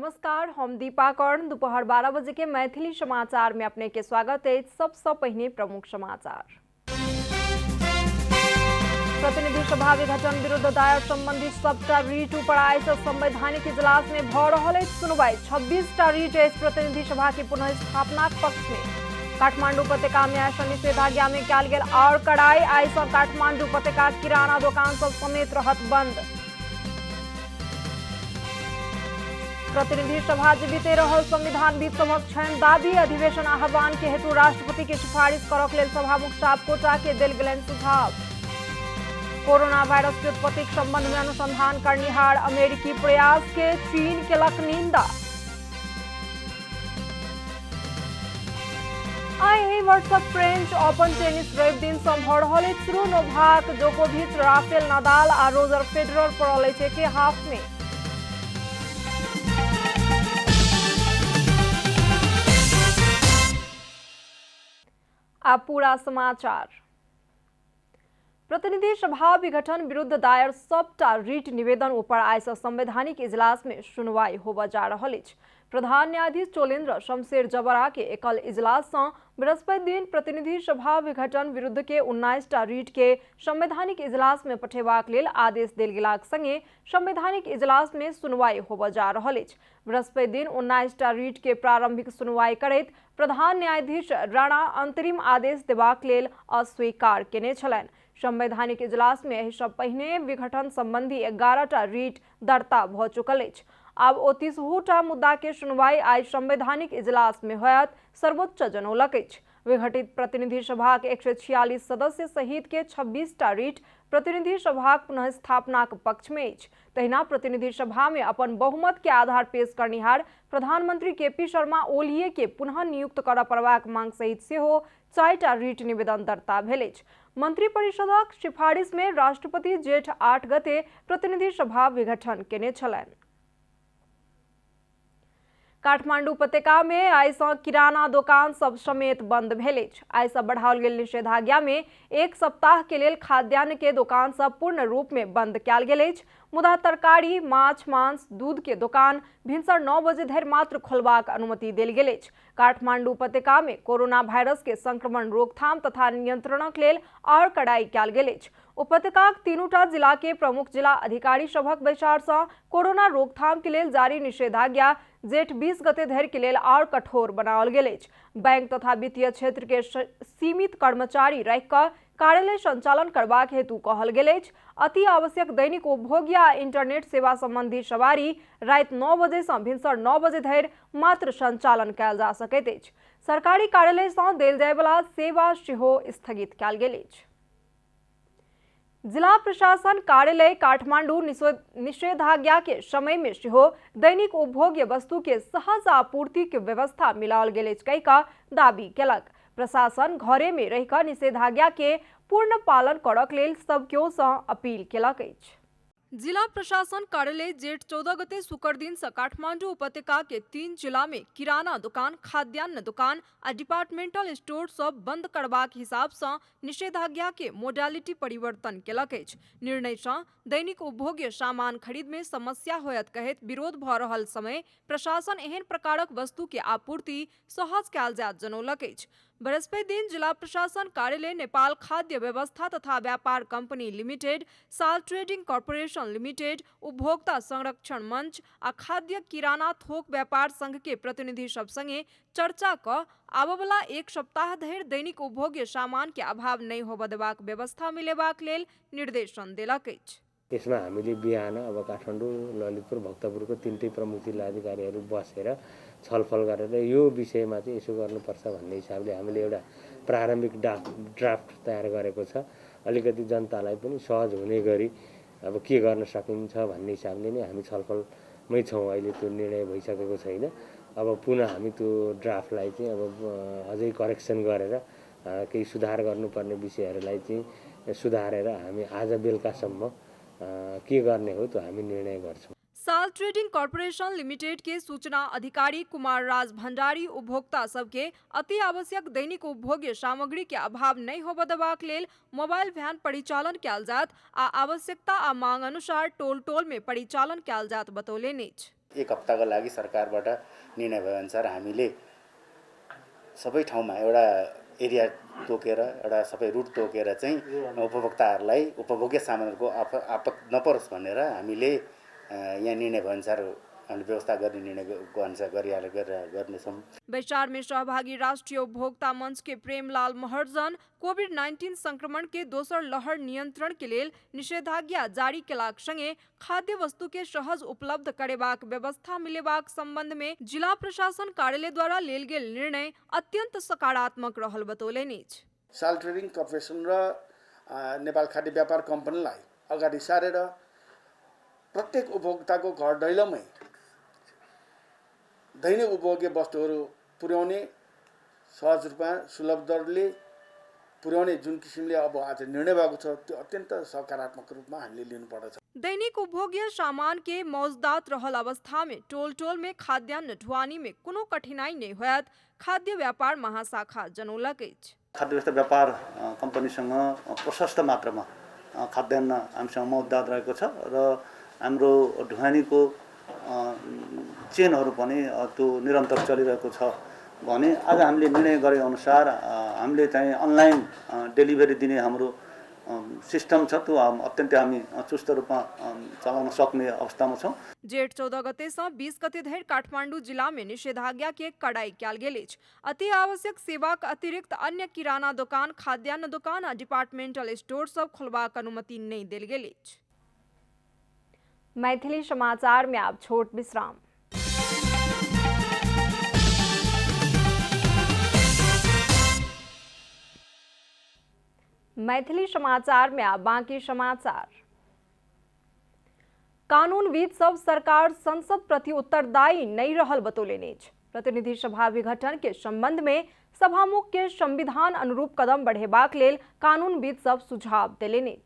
नमस्कार, हम दीपा कर्ण। दोपहर 12 बजे के मैथिली समाचार में अपने के स्वागत है। सबसे पहले प्रमुख समाचार। प्रतिनिधि सभा विघटन विरुद्ध दायर संबंधी सबटा रीट ऊपर आए संवैधानिक इजलास में भ रहल सुनवाई। 26टा रीट प्रतिनिधि सभा की पुनः स्थापना पक्ष में। काठमांडू उपत्यका में आयसा निषेधाज्ञा में कयल गेल और कड़ाई। आयसा काठमांडू उपत्यका किराना दुकान सब समेत रहत बंद। प्रतिनिधि सभा जीविते रहल संविधानविद सभक छनि दाबी। अधिवेशन आह्वान के हेतु राष्ट्रपति के सिफारिश करक लेल सभामुख सापकोटा के देल गेलनि सुझाव। कोरोना वायरस के उत्पत्ति के संबंध में अनुसंधान करनिहार अमेरिकी प्रयास के चीन केलक निंदा। आई वर्ष फ्रेंच ओपन टेनिस रवि दिन से भ रहल शुरू। नोवाक जोकोविच, राफेल नदाल आ रोजर फेडरर पड़ल के हाफ में। अब पूरा समाचार। प्रतिनिधि सभा विघटन विरुद्ध दायर सबटा रीट निवेदन ऊपर आय संवैधानिक इजलास में सुनवाई होबा जा रहल अछि। प्रधान न्यायाधीश चोलेन्द्र शमशेर जबरा के एकल इजलास से बृहस्पति दिन प्रतिनिधि सभा विघटन विरुद्ध के 19टा रीट के संवैधानिक इजलास में पठेबाक लेल आदेश देल गेलाक संगे संवैधानिक इजलास में सुनवाई होबा जा रहल अछि। बृहस्पति दिन 19टा रीट के प्रारंभिक सुनवाई करैत प्रधान न्यायाधीश राणा अंतरिम आदेश देबाक लेल अस्वीकार केने छलनि। संवैधानिक इजलास में एहि सब पहिने विघटन संबंधी 11टा रीट दर्ता भ चुकल अछि। आब 30टा मुद्दा के सुनवाई आई संवैधानिक इजलास में होयत, सर्वोच्च जनौलक अछि। विघटित प्रतिनिधि सभा के 146 सदस्य सहित के 26टा रीट प्रतिनिधि सभा पुनः स्थापना पक्ष में अछि। तहिना प्रतिनिधि सभा में अपन बहुमत के आधार पेश करनिहार प्रधानमंत्री केपी शर्मा ओलीए के पुनः नियुक्त करऽ पड़बाक मांग सहित सेहो 4टा रीट निवेदन दर्ता भेल अछि। मंत्रिपरिषदक सिफारिश में राष्ट्रपति जेठ 8 गते प्रतिनिधि सभा विघटन केने छलनि। काठमांडू उपत्यका में आइ सँ किराना दुकान सब समेत बंद भेल अछि। आइ सँ बढ़ाओल गेल निषेधाज्ञा में एक सप्ताह के लेल खाद्यान्न के दुकान सब पूर्ण रूप में बंद कयल गेल अछि। मुदा तरकारी, माछ, मांस, दूध के दुकान भिनसर 9 बजे धरि मात्र खोलबाक अनुमति देल गेल अछि। काठमांडू उपत्यका में कोरोना वायरस के संक्रमण रोकथाम तथा नियंत्रणक लेल और कड़ाई कयल गेल अछि। उपत्यकाक तीनूटा जिला के प्रमुख जिला अधिकारी सभक बैसार सँ कोरोना रोकथाम के लेल जारी निषेधाज्ञा जेठ 20 गते धरि के लेल और कठोर बनाओल गेल अछि। बैंक तथा वित्तीय क्षेत्र के सीमित कर्मचारी राखि कऽ कार्यालय संचालन करबाक हेतु कहल गेल अछि। अति आवश्यक दैनिक उपभोग या इंटरनेट सेवा संबंधी सवारी राति 9 बजे सँ भिनसर 9 बजे धरि मात्र संचालन कयल जा सकैत अछि। सरकारी कार्यालय सँ देल जाय वाला सेवा सेहो स्थगित कयल गेल अछि। जिला प्रशासन कार्यालय काठमांडू निषेधाज्ञा के समय में सेहो दैनिक उपभोग्य वस्तु के सहज आपूर्ति के व्यवस्था मिलाओल गेल अछि कहि कऽ दाबी केलक। प्रशासन घरे में रहि कऽ निषेधाज्ञा के पूर्ण पालन करक लेल सब केओ सँ अपील केलक अछि। जिला प्रशासन कार्यालय जेठ 14 गते शुक्र दिन से काठमांडू उपत्यका के 3 जिला में किराना दुकान, खाद्यान्न दुकान आ डिपार्टमेंटल स्टोर सब बंद करबाक हिसाब से निषेधाज्ञा के मोडालिटी परिवर्तन केलक अछि। निर्णय से दैनिक उपभोग्य सामान खरीद में समस्या होयत कहैत विरोध भ रहल समय प्रशासन एहन प्रकारक वस्तु के आपूर्ति सहज कयल जायत जनौलक अछि। बृहस्पति दिन जिला प्रशासन कार्यालय नेपाल खाद्य व्यवस्था तथा व्यापार कंपनी लिमिटेड, साल ट्रेडिंग कॉर्पोरेशन लिमिटेड, उपभोक्ता संरक्षण मंच आ खाद्य किराना थोक व्यापार संघ के प्रतिनिधि सब संगे चर्चा क आबवला एक सप्ताह धरि दैनिक उपभोग्य सामान के अभाव नहीं होबय देबाक व्यवस्था मिलेबाक लेल निर्देशन देलक अछि। यसमा हामीले बिहान अब काठमाडौँ, ललितपुर, भक्तपुरको तीनटै प्रमुख जिल्लाधिकारीहरू बसेर छलफल गरेर यो विषयमा चाहिँ यसो गर्नुपर्छ भन्ने हिसाबले हामीले एउटा प्रारम्भिक ड्राफ्ट तयार गरेको छ। अलिकति जनतालाई पनि सहज हुने गरी अब के गर्न सकिन्छ भन्ने हिसाबले नै हामी छलफलमै छौँ। अहिले त्यो निर्णय भइसकेको छैन। अब पुनः हामी त्यो ड्राफ्टलाई चाहिँ अब अझै करेक्सन गरेर केही सुधार गर्नुपर्ने विषयहरूलाई चाहिँ सुधारेर हामी आज बेलुकासम्म के गर्ने हो त्यो हामी निर्णय गर्छौँ। साल ट्रेडिंग कॉर्पोरेशन लिमिटेड के सूचना अधिकारी कुमार राज भंडारी उपभोक्ता सबके अति आवश्यक दैनिक उपभोग्य सामग्री के अभाव नहीं होबय देबाक लेल मोबाइल वैन परिचालन कयल जायत आ आवश्यकता आ मांग अनुसार टोल टोल में परिचालन कयल जायत बतौलनि अछि। एक हप्ताको लागि सरकारबाट निर्णय भएअनुसार हामीले सबै ठाउँमा एउटा एरिया तोकेर एउटा सबै रुट तोकेर चाहिँ उपभोक्ताहरूलाई उपभोग्य सामानहरूको आपत नपरोस् भनेर हामीले यहाँ निर्णय भएअनुसार हामीले व्यवस्था गर्ने निर्णयको अनुसार गर्नेछौँ। बैसार में सहभागी राष्ट्रीय उपभोक्ता मंच के प्रेमलाल महर्जन कोविड-19 संक्रमण के दोसर लहर नियंत्रण के लेल निषेधाज्ञा जारी केलाक संगे खाद्य वस्तु के सहज उपलब्ध करेबाक व्यवस्था मिलेबाक संबंध में जिला प्रशासन कार्यालय द्वारा लेल गेल निर्णय अत्यंत सकारात्मक रहल बतौलनि। साल ट्रेडिङ कर्पोरेसन र नेपाल खाद्य व्यापार कम्पनीलाई अगाडि सारेर प्रत्येक उपभोक्ताको घर दैलोमै दैनिक उपभोग्य वस्तुहरू पुर्याउने सहज रूपमा सुलभ दरले पुर्याउने जुन किसिमले अब आज निर्णय भएको छ त्यो अत्यन्त सकारात्मक रूपमा हामीले लिनुपर्दछ। दैनिक उपभोग्य सामान के मौजदात रहल अवस्था में टोल टोल में खाद्यान्न ढुवानी में कोनो कठिनाई नहीं होयत खाद्य व्यापार महाशाखा जनौलक अछि। खाद्य व्यापार कम्पनीसँग प्रशस्त मात्रामा खाद्यान्न हामीसँग मौजदात रहेको छ र हाम्रो ढुवानीको चेनहरू पनि त्यो निरन्तर चलिरहेको छ भने आज हामीले निर्णय गरे अनुसार हामीले चाहिँ अनलाइन डेलिभरी दिने हाम्रो सिस्टम छ त्यो अत्यन्तै हामी चुस्त रूपमा चलाउन सक्ने अवस्थामा छौँ। जेठ 14 गते से 20 गते धरि काठमाडौँ जिला में निषेधाज्ञा के कड़ाई कयल गेल अछि। अति आवश्यक सेवाक अतिरिक्त अन्य किराना दुकान, खाद्यान्न दुकान आ डिपार्टमेंटल स्टोर सब खोलबाक अनुमति नहीं देल गेल अछि। मैथिली समाचार में आप छोट विश्राम। मैथिली समाचार में आप बाकी समाचार। कानूनविद सब सरकार संसद प्रति उत्तरदायी नहीं रहल बतौलनि। प्रतिनिधि सभा विघटन के संबंध में सभामुख के संविधान अनुरूप कदम बढ़ेबाक लेल कानूनविद सब सुझाव देलनि।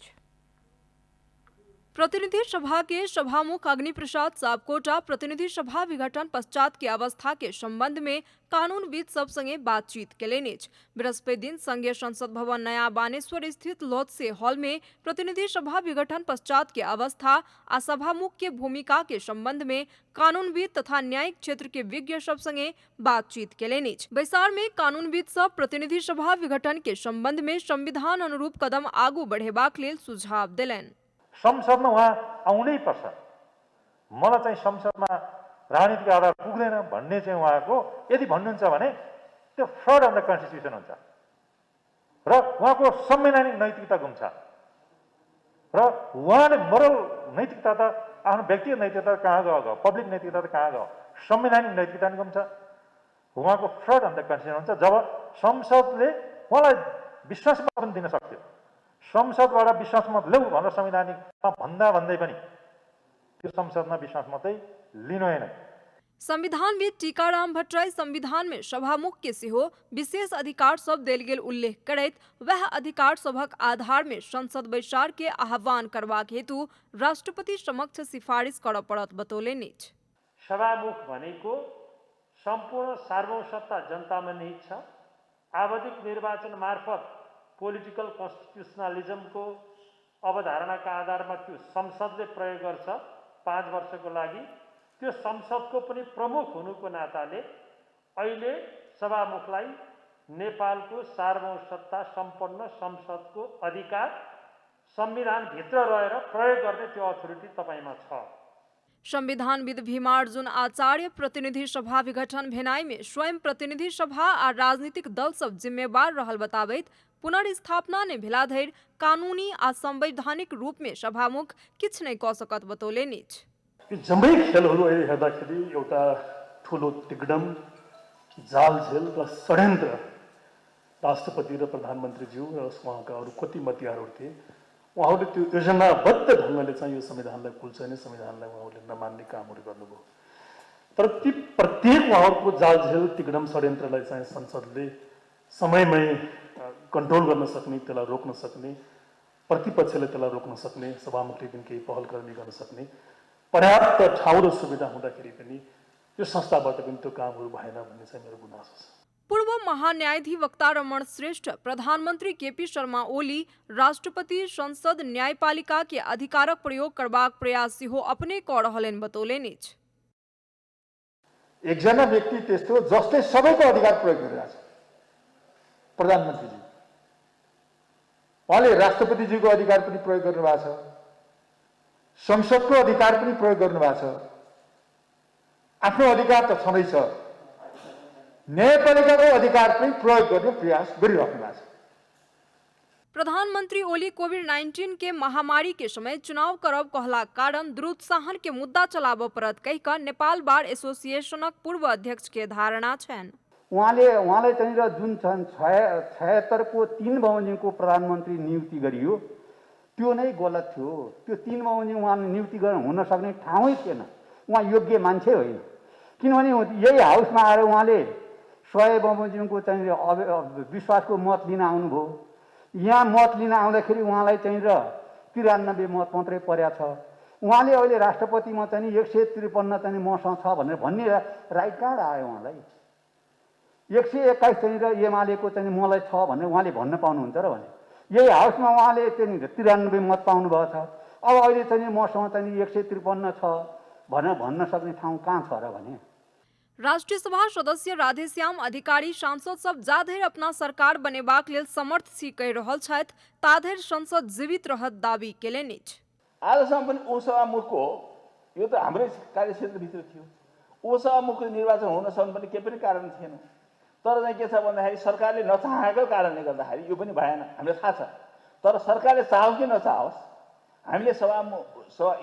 प्रतिनिधि सभा के सभामुख अग्नि प्रसाद सापकोटा प्रतिनिधि सभा विघटन पश्चात के अवस्था के संबंध में कानूनविद सब संगे बातचीत केलनि। बृहस्पति दिन संघीय संसद भवन नया बानेश्वर स्थित लोत्से हॉल में प्रतिनिधि सभा विघटन पश्चात के अवस्था आ सभामुख के भूमिका के संबंध में कानूनविद तथा न्यायिक क्षेत्र के विज्ञ सब संगे बातचीत केलनि। बैसार में कानूनविद सब प्रतिनिधि सभा विघटन के संबंध में संविधान अनुरूप कदम आगू बढ़ेबाक लेल सुझाव देलनि। संसदमा उहाँ आउनै पर्छ। मलाई चाहिँ संसदमा राजनीतिक आधार पुग्दैन भन्ने चाहिँ उहाँको यदि भन्नुहुन्छ भने त्यो फ्रड अन द कन्स्टिट्युसन हुन्छ र उहाँको संवैधानिक नैतिकता गुम्छ र उहाँले मोरल नैतिकता त आफ्नो व्यक्तिगत नैतिकता कहाँ गयो, पब्लिक नैतिकता त कहाँ गयो, संवैधानिक नैतिकता नि गुम्छ। उहाँको फ्रड अन द कन्स्टिट्युसन हुन्छ जब संसदले उहाँलाई विश्वासमा पनि दिन सक्थ्यो। संसदबाट विश्वास मत ल्याऊ भनेर संवैधानिकमा भन्दै पनि त्यो संसदमा विश्वास मतै लिनु होइन। संविधानविद टीकाराम भट्टराई संविधान में सभामुख के सेहो विशेष अधिकार सब देल गेल उल्लेख करैत वह अधिकार सभक आधार में संसद बैसार के आह्वान करबाक हेतु राष्ट्रपति समक्ष सिफारिश कर पड़त बतौलनि। सभामुख भनेको सम्पूर्ण सार्वभौम सत्ता जनतामा निहित छ। आवधिक निर्वाचन मार्फत पोलिटिकल कन्स्टिट्युसनलिजमको अवधारणाका आधारमा त्यो संसदले प्रयोग गर्छ 5 वर्षको लागि। त्यो संसदको पनि प्रमुख हुनुको नाताले अहिले सभामुखलाई नेपालको सार्वभौम सत्ता सम्पन्न संसदको अधिकार संविधानभित्र रहेर प्रयोग गर्ने त्यो अथोरिटी तपाईमा छ। संविधानविद भीमार्जुन आचार्य प्रतिनिधि सभा विघटन भेनाई में स्वयं प्रतिनिधि सभा और राजनीतिक दल सब जिम्मेवार रहल बताबैत पुनर्स्थापना ने भेला धरि कानूनी आ संवैधानिक रूप में सभामुख किछ नहीं क सकत बतौलनि। जम्मै खेलहरू अहिले हेर्दाखेरि एउटा ठुलो तिगडम जालझेल र षड्यन्त्र राष्ट्रपति र प्रधानमन्त्रीज्यू र उहाँका अरू कति मतियारहरू थिए। उहाँहरूले त्यो योजनाबद्ध ढङ्गले चाहिँ यो संविधानलाई कुल्चने संविधानलाई उहाँहरूले नमान्ने कामहरू गर्नुभयो। तर ती प्रत्येक उहाँहरूको जालझेल तिगडम षड्यन्त्रलाई चाहिँ संसदले समयमै कन्ट्रोल गर्न सक्ने, त्यसलाई रोक्न सक्ने, प्रतिपक्षले त्यसलाई रोक्न सक्ने, सभामुखले पनि केही पहलकर्मी गर्न सक्ने पर्याप्त ठाउँ र सुविधा हुँदाखेरि पनि यो संस्थाबाट पनि त्यो कामहरू भएन भन्ने चाहिँ मेरो गुनासो छ। पूर्व महान्यायाधिवक्ता रमण श्रेष्ठ, प्रधानमंत्री केपी शर्मा ओली राष्ट्रपति संसद न्यायपालिका के अधिकारक प्रयोग करबाक प्रयास सेहो अपने क रहलनि बतौलनि। एकजना व्यक्ति त्यस्तो जसले सबैको अधिकार प्रयोग गरिरहेछ, प्रधानमन्त्रीजी। उहाँले राष्ट्रपतिजीको अधिकार पनि प्रयोग गर्नुभएको छ, संसदको अधिकार पनि प्रयोग गर्नुभएको छ। आफ्नो अधिकार त छँदैछ, न्यायपालिकाको अधिकार पनि प्रयोग गर्ने प्रयास गरिराख्नु भएको छ। प्रधानमंत्री ओली कोविड-19 के महामारी के समय चुनाव करब कहला कारण दुरुत्साहन के मुद्दा चलाब परत कहिका नेपाल बार एसोसिएशनक पूर्व अध्यक्ष के धारणा छन्। उहाँलाई चाहिँ जुन 76 को 3 बमोजिमको प्रधानमन्त्री नियुक्ति गरियो त्यो नै गलत थियो। त्यो 3 बमोजिम उहाँले नियुक्ति गर्न हुन सक्ने ठाउँै थिएन। उहाँ योग्य मान्छे होइन, किनभने यही हाउसमा आएर उहाँले 100 बमोजिमको चाहिँ विश्वासको मत लिन आउनुभयो। यहाँ मत लिन आउँदाखेरि उहाँलाई चाहिँ 93 मत मात्रै पर्या छ। उहाँले अहिले राष्ट्रपतिमा चाहिँ 153 चाहिँ मसँग छ भनेर भन्ने राइट कहाँ आयो उहाँलाई? 121 चाहिँ एमालेको चाहिँ मलाई छ भनेर उहाँले भन्न पाउनुहुन्छ र भने? यही हाउसमा उहाँले चाहिँ 93 मत पाउनुभएको छ। अब अहिले चाहिँ मसँग चाहिँ 153 छ भनेर भन्न सक्ने ठाउँ कहाँ छ र भने? राष्ट्रीय सभा सदस्य राधेश्याम अधिकारी सांसद सब जाधेर अपना सरकार बनेबाक लेल समर्थ सी कहि रहल छथि, ताधेर संसद जीवित रहत दावी केलनि। आजसम्म पनि उपसभामुखको यो त हाम्रै कार्यक्षेत्रभित्र थियो, उपसभामुखको निर्वाचन हुन सक्ने पनि केही पनि कारण थिएन। तर चाहिँ के छ भन्दाखेरि सरकारले नचाहेको कारणले गर्दाखेरि यो पनि भएन, हामीलाई थाहा छ। तर सरकारले चाहोस् कि नचाहोस् हामीले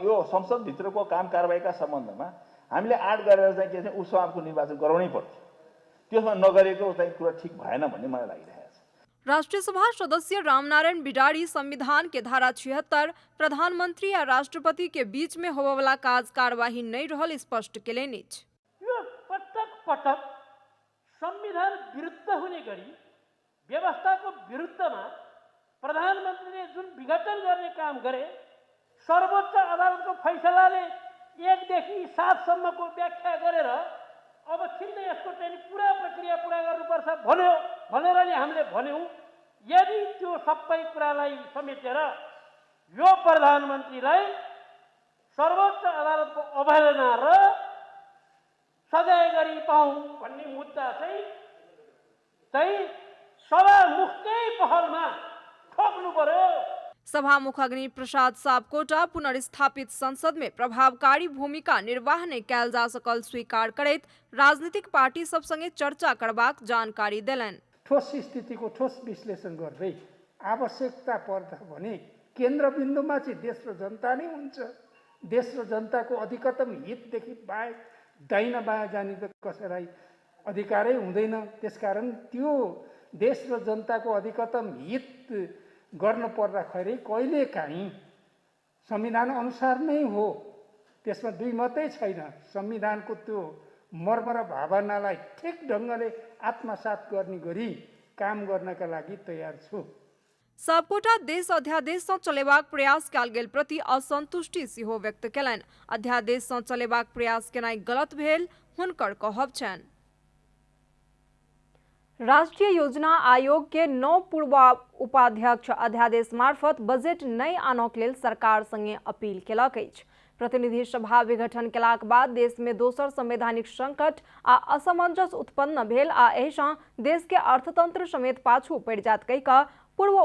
यो संसदभित्रको काम कारबाहीका सम्बन्धमा हामीले आड गरेर चाहिँ के छ उपसभाको निर्वाचन गराउनै पर्थ्यो। त्यसमा नगरेको चाहिँ कुरा ठिक भएन भन्ने मलाई लागिरहेको छ। राष्ट्रीय सभा सदस्य रामनारायण बिडारी संविधान के धारा 76 प्रधानमंत्री या राष्ट्रपति के बीच में होने वाला काज कार्यवाही नहीं रहल स्पष्ट केलनि। यो पटक पटक संविधान विरुद्ध हुने गरी व्यवस्थाको विरुद्धमा प्रधानमन्त्रीले जुन विघटन गर्ने काम गरे, सर्वोच्च अदालतको फैसलाले 1 देखि 7 सम्मको व्याख्या गरेर अब छिन्दै यसको चाहिँ पुरा प्रक्रिया पुरा गर्नुपर्छ भन्यो भनेर नि हामीले भन्यौँ। यदि त्यो सबै कुरालाई समेटेर यो प्रधानमन्त्रीलाई सर्वोच्च अदालतको अवहेलना र सजाय गरी पाऊँ भन्ने मुद्दा चाहिँ सभामुखकै पहलमा ठोक्नु पर्यो। सभामुख अग्नि प्रसाद सापकोटा पुनर्स्थापित संसद में प्रभावकारी भूमिका निर्वाह नहीं कैल जा सकल स्वीकार करैत राजनीतिक पार्टी सब संगे चर्चा करबाक जानकारी देलनि। ठोस स्थितिको ठोस विश्लेषण गर्दै आवश्यकता पर्दा भने केन्द्रबिन्दुमा चाहिँ देश र जनता नै हुन्छ। देश र जनताको अधिकतम हितदेखि बाहेक दाहिना बायाँ जाने त कसैलाई अधिकारै हुँदैन। त्यसकारण त्यो देश र जनताको अधिकतम हित गर्न पर्दाखेरि कहिलेकाहीँ संविधान अनुसार नै हो, त्यसमा दुई मतै छैन। संविधानको त्यो मर्म र भावनालाई ठिक ढङ्गले आत्मसात गर्ने गरी काम गर्नका लागि तयार छु। सापकोटा देश अध्यादेश से चलेबाक प्रयास कयल गेल प्रति असंतुष्टि सेहो व्यक्त केलनि। अध्यादेश से चलेबाक प्रयास केनाइ गलत भेल हुनकर कहब छनि। राष्ट्रीय योजना आयोग के 9 पूर्व उपाध्यक्ष अध्यादेश मार्फत बजेट नहीं आनक लेल सरकार संगे अपील केलक अछि। प्रतिनिधि सभा विघटन केलाक बाद देश में दोसर संवैधानिक संकट आ असमंजस उत्पन्न भेल आ एहि सँ देश के अर्थतंत्र समेत पाछू पड़ि जात कहि कऽ पूर्व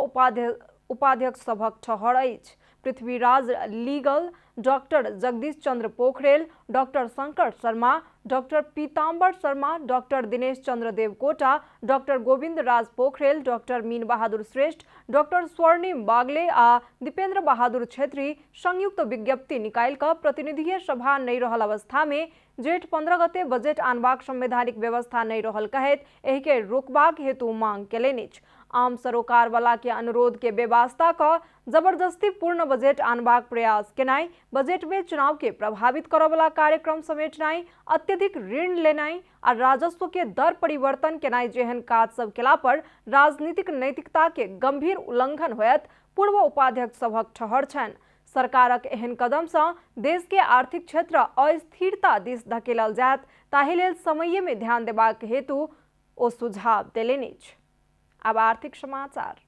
उपाध्यक्ष सभक ठहर अछि। पृथ्वीराज लीगल, डॉक्टर जगदीश चंद्र पोखरेल, डॉक्टर शंकर शर्मा, डॉक्टर पीताम्बर शर्मा, डॉक्टर दिनेश चंद्र देवकोटा, डॉक्टर गोविंद राज पोखरेल, डॉक्टर मीन बहादुर श्रेष्ठ, डॉक्टर स्वर्णिम बागले आ दीपेंद्र बहादुर छेत्री संयुक्त विज्ञप्ति निकाल कर प्रतिनिधि सभा नहीं रहल अवस्था में जेठ 15 गते बजेट आनबाक संवैधानिक व्यवस्था नहीं रहल कहैत एहि के रोकबाक हेतु मांग केलनि। आम सरोकार वाला के अनुरोध के बेवास्ता क जबरदस्ती पूर्ण बजेट आनबाक प्रयास केनाई, बजेट में चुनाव के प्रभावित करे वाला कार्यक्रम समेटनाई, अत्यधिक ऋण लेनाई आ राजस्व के दर परिवर्तन केनाई जेहन काज सब केला पर राजनीतिक नैतिकता के गंभीर उल्लंघन होयत पूर्व उपाध्यक्ष सभक ठहर छनि। सरकारक एहन कदम से देश के आर्थिक क्षेत्र अस्थिरता दिस धकेलल जायत, ताहि लेल समय में ध्यान देबाक हेतु ओ सुझाव देलनि। अब आर्थिक समाचार।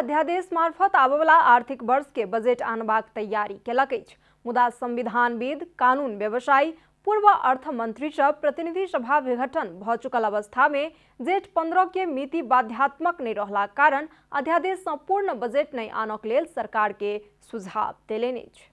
अध्यादेश मार्फत आबवला आर्थिक वर्ष के बजेट आनबाक तैयारी केलक अछि। मुदा संविधानविद, कानून व्यवसायी, पूर्व अर्थमंत्री सब प्रतिनिधि सभा विघटन भ चुकल अवस्था में जेठ 15 के मिति बाध्यात्मक नहीं रहला कारण अध्यादेश संपूर्ण बजेट नहीं आनक लेल सरकार के सुझाव देलनि अछि।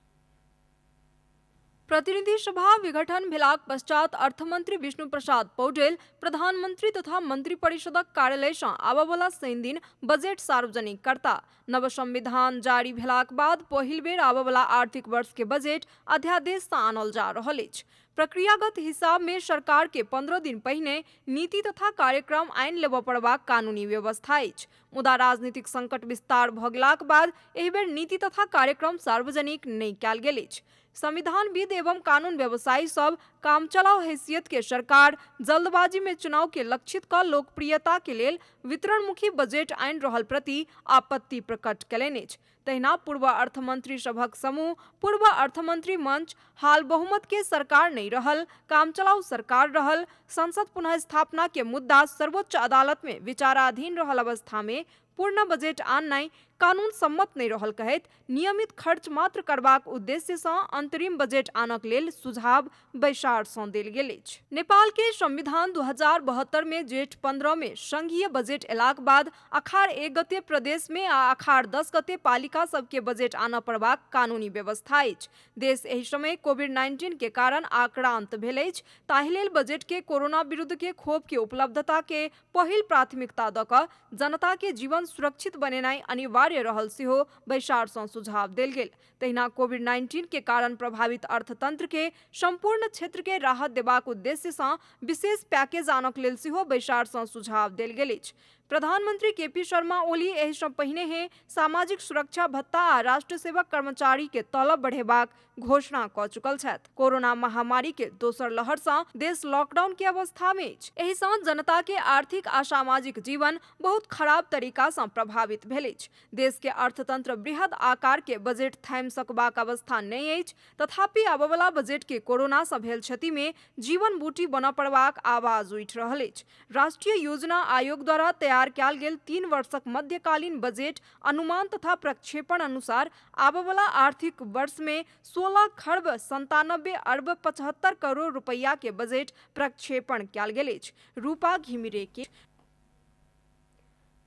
प्रतिनिधि सभा विघटन भेलाक पश्चात अर्थमंत्री विष्णु प्रसाद पौडेल प्रधानमंत्री तथा मंत्री परिषदक कार्यालय सँ आबवला शनि दिन बजेट सार्वजनिक करता। नव संविधान जारी भेलाक बाद पहिल बेर आबवला आर्थिक वर्ष के बजेट अध्यादेश सँ आनल जा रहल अछि। प्रक्रियागत हिसाब में सरकार के 15 दिन पहिने नीति तथा कार्यक्रम आइन लेबऽ पड़बाक कानूनी व्यवस्था अछि। मुदा राजनीतिक संकट विस्तार भ गेलाक बाद एहि बेर नीति तथा कार्यक्रम सार्वजनिक नहीं कयल गेल अछि। संविधानविद एवं कानून व्यवसायी सब कामचलाउ हैसियत के सरकार जल्दबाजी में चुनाव के लक्षित क लोकप्रियता के लेल वितरणमुखी बजेट आइन रहल प्रति आपत्ति प्रकट कयलनि अछि। तहिना पूर्व अर्थमंत्री सभक समूह पूर्व अर्थमंत्री मंच हाल बहुमत के सरकार नहीं रहल, कामचलाउ सरकार रहल, संसद पुनः स्थापना के मुद्दा सर्वोच्च अदालत में विचाराधीन रहल अवस्था में पूर्ण बजेट आननाइ कानून सम्मत नहीं रहल कहैत नियमित खर्च मात्र करबाक उद्देश्य सँ अंतरिम बजेट आनक लेल सुझाव बैसार सँ देल गेल अछि। नेपाल के संविधान 2072 में जेठ 15 में संघीय बजेट एलाक बाद अखाड़ 1 गते प्रदेश में आ अखाड़ 10 गते पालिका सबके बजेट आनऽ पड़बाक कानूनी व्यवस्था अछि। देश एहि समय कोविड-19 के कारण आक्रांत भेल अछि, ताहि लेल बजेट के कोरोना विरुद्ध के खोप के उपलब्धता के पहिल प्राथमिकता दऽ कऽ जनता के जीवन सुरक्षित बनेनाइ अनिवार्य रहल सेहो बैसार सँ सुझाव देल गेल। तहिना कोविड-19 के कारण प्रभावित अर्थतंत्र के संपूर्ण क्षेत्र के राहत देबाक उद्देश्य सँ विशेष पैकेज आनक लेल सेहो बैसार सँ सुझाव देल गेल अछि। प्रधानमंत्री केपी शर्मा ओली एहि सँ पहिने हे सामाजिक सुरक्षा भत्ता आ राष्ट्र सेवक कर्मचारी के तलब बढ़ेबाक घोषणा कऽ चुकल छथि। कोरोना महामारी के दोसर लहर सँ देश लॉकडाउन के अवस्था में अछि। एहि सँ जनता के आर्थिक आ सामाजिक जीवन बहुत खराब तरीका सँ प्रभावित भेल अछि। देश के अर्थतंत्र बृहद आकार के बजेट थामि सकबाक अवस्था नहीं अछि, तथापि आबवला बजेट के कोरोना सँ भेल क्षति में जीवन बूटी बनऽ पड़बाक आवाज उठि रहल अछि। राष्ट्रीय योजना आयोग द्वारा तैयार कयल गेल 3 वर्षक मध्यकालीन बजेट अनुमान तथा प्रक्षेपण अनुसार आबवला आर्थिक वर्ष में 16 खर्ब 97 अरब 75 करोड़ रुपया के बजेट प्रक्षेपण कयल गेल अछि। रूपा घिमिरे के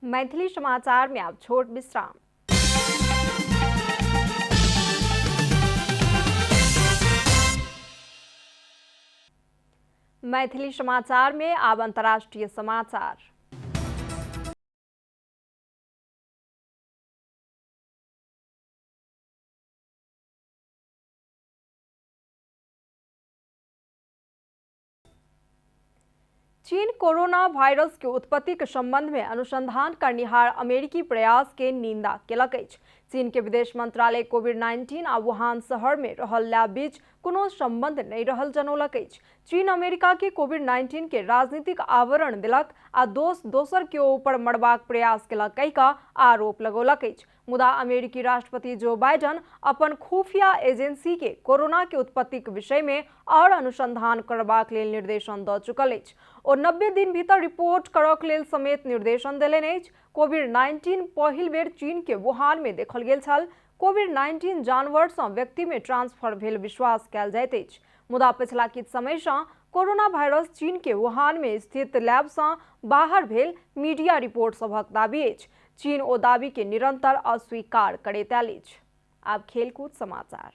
मैथिली समाचार में अब छोट विश्राम। मैथिली समाचार में अब अंतर्राष्ट्रीय समाचार। चीन कोरोना वायरस के उत्पत्ति के संबंध में अनुसंधान करनिहार अमेरिकी प्रयास के निंदा केलक अछि। चीन के विदेश मंत्रालय कोविड-19 आ वुहान शहर में रहल लैब बीच कोनो संबंध नहीं रहल जनौलक अछि। चीन अमेरिका के कोविड-19 के राजनीतिक आवरण दिलक आ दोसर के ऊपर मरबाक प्रयास केलक कहि कऽ आरोप लगौलक अछि। मुदा अमेरिकी राष्ट्रपति जो बाइडन अपन खुफिया एजेंसी के कोरोना के उत्पत्ति के विषय में और अनुसंधान करबाक लेल निर्देशन दऽ चुकल अछि। ओ 90 दिन भीतर रिपोर्ट करक लेल समेत निर्देशन देलनि अछि। कोविड-19 पहिल बेर चीन के वुहान में देखल गेल छल। कोविड-19 जानवर सँ व्यक्ति में ट्रांसफर भेल विश्वास कयल जाइत अछि। मुदा पिछला किछु समय सँ कोरोना वायरस चीन के वुहान में स्थित लैब सँ बाहर भेल मीडिया रिपोर्ट सभक दाबी अछि। चीन ओ दाबी के निरंतर अस्वीकार करैत आयल अछि। आब खेलकूद समाचार।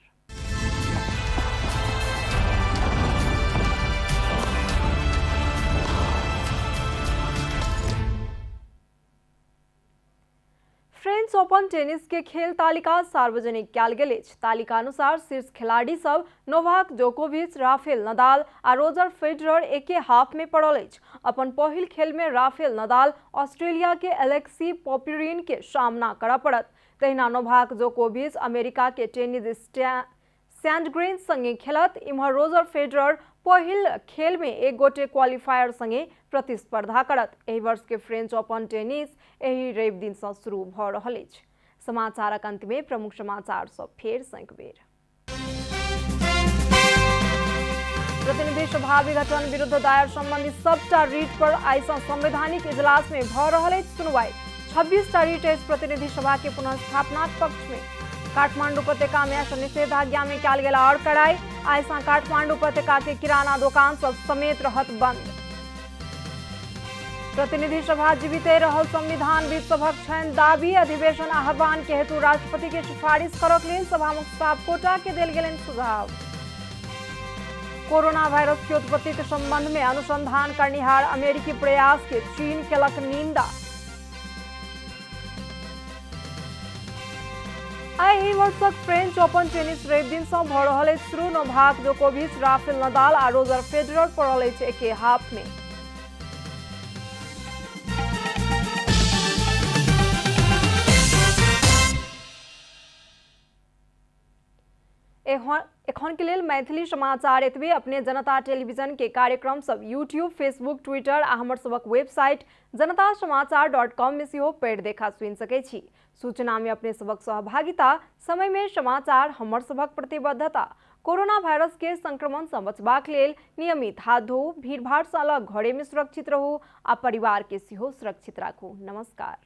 फ्रेंच ओपन टेनिस के खेल तालिका सार्वजनिक कयल गेल अछि। तालिका अनुसार शीर्ष खिलाड़ी सब नोवाक जोकोविच, राफेल नदाल आ रोजर फेडरर एके हाफ में पड़ल अछि। अपन पहिल खेल में राफेल नदाल ऑस्ट्रेलिया के एलेक्सी पोपिरिन के सामना करऽ पड़त। तहिना नोवाक जोकोविच अमेरिका के टेनिस सैंडग्रेन संगे खेलत। इम्हर रोजर फेडरर पहिल खेल में एक गोटे क्वालिफायर संगे प्रतिस्पर्धा करत। एहि वर्ष के फ्रेंच ओपन टेनिस एहि रवि दिन से शुरू भ रहल अछि। समाचारक अंत में प्रमुख समाचार सब फेर सँ एक बेर। प्रतिनिधि सभा विघटन विरुद्ध दायर संबंधी सबटा रीट पर आइ सँ संवैधानिक इजलास में भ रहल अछि सुनवाई। 26 रिटेज प्रतिनिधि सभा के पुनर्स्थापना पक्ष में काठमांडू उपत्यका में ऐसा निषेधाज्ञा में क्या गेला और कड़ाई ऐसा काठमांडू उपत्यका के किराना दुकान सब समेत रहत बंद। प्रतिनिधि सभा जीवित रहल संविधानविद सभक छन दाबी अधिवेशन आह्वान के हेतु राष्ट्रपति के सिफारिश करक लेल सभामुख सापकोटा के देल गेलन सुझाव। कोरोना वायरस की उत्पत्ति के संबंध में अनुसंधान करनिहार अमेरिकी प्रयास के चीन केलक निंदा। एहि वर्षक फ्रेंच ओपन टेनिस रवि दिन से भ रहल शुरू। नोवाक जोकोविच, राफेल नदाल आ रोजर फेडरर पड़ल एके हाथ में। एखन के लेल मैथिली समाचार एतबे। अपने जनता टेलीविजन के कार्यक्रम सब यूट्यूब, फेसबुक, ट्विटर आ हमर सबक वेबसाइट जनतासमाचार.com में सेहो पढ़ि देखा सुनि सकै छी। सूचना में अपने सबक सहभागिता, समय में समाचार, हमर सबक प्रतिबद्धता। कोरोना वायरस के संक्रमण से बचबाक लेल नियमित हाथ धोऊ, भीड़ भाड़ से अलग घरे में सुरक्षित रहू आ परिवार के सेहो सुरक्षित राखू। नमस्कार।